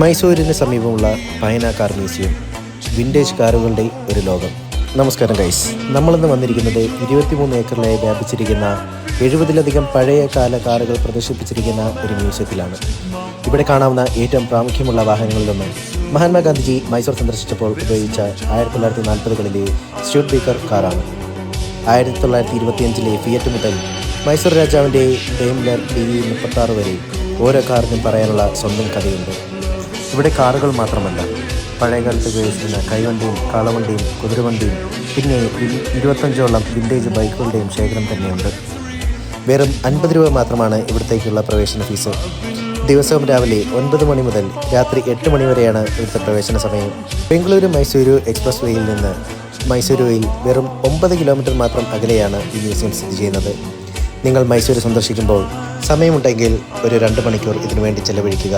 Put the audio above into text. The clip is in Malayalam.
മൈസൂരിന് സമീപമുള്ള പൈന കാർ മ്യൂസിയം, വിൻറ്റേജ് കാറുകളുടെ ഒരു ലോകം. നമസ്കാരം ഗൈസ്, നമ്മളിന്ന് വന്നിരിക്കുന്നത് 23 ഏക്കറിലായി വ്യാപിച്ചിരിക്കുന്ന 70-ലധികം പഴയ കാല കാറുകൾ പ്രദർശിപ്പിച്ചിരിക്കുന്ന ഒരു മ്യൂസിയത്തിലാണ്. ഇവിടെ കാണാവുന്ന ഏറ്റവും പ്രാമുഖ്യമുള്ള വാഹനങ്ങളിലൊന്ന് മഹാത്മാഗാന്ധിജി മൈസൂർ സന്ദർശിച്ചപ്പോൾ ഉപയോഗിച്ച 1940-കളിലെ സ്റ്റുഡ് ബീക്കർ കാറാണ്. 1925-ലെ ഫിയറ്റ് മുതൽ മൈസൂർ രാജാവിൻ്റെ ഡെയിംലർ DE36 വരെ ഓരോ കാറിനും പറയാനുള്ള സ്വന്തം കഥയുണ്ട്. ഇവിടെ കാറുകൾ മാത്രമല്ല, പഴയകാലത്ത് ഉപയോഗിച്ചിരുന്ന കൈവണ്ടിയും കാളവണ്ടിയും കുതിരവണ്ടിയും പിന്നെ 25ഓളം വിൻറ്റേജ് ബൈക്കുകളുടെയും ശേഖരം തന്നെയുണ്ട്. വെറും 50 രൂപ മാത്രമാണ് ഇവിടത്തേക്കുള്ള പ്രവേശന ഫീസ്. ദിവസവും രാവിലെ 9 മണി മുതൽ രാത്രി 8 മണി വരെയാണ് ഇവിടുത്തെ പ്രവേശന സമയം. ബംഗളൂരു മൈസൂരു എക്സ്പ്രസ് വേയിൽ നിന്ന് മൈസൂരുവിൽ വെറും 9 കിലോമീറ്റർ മാത്രം അകലെയാണ് ഈ മ്യൂസിയം സ്ഥിതി ചെയ്യുന്നത്. നിങ്ങൾ മൈസൂർ സന്ദർശിക്കുമ്പോൾ സമയമുണ്ടെങ്കിൽ ഒരു 2 മണിക്കൂർ ഇതിനു വേണ്ടി ചെലവഴിക്കുക.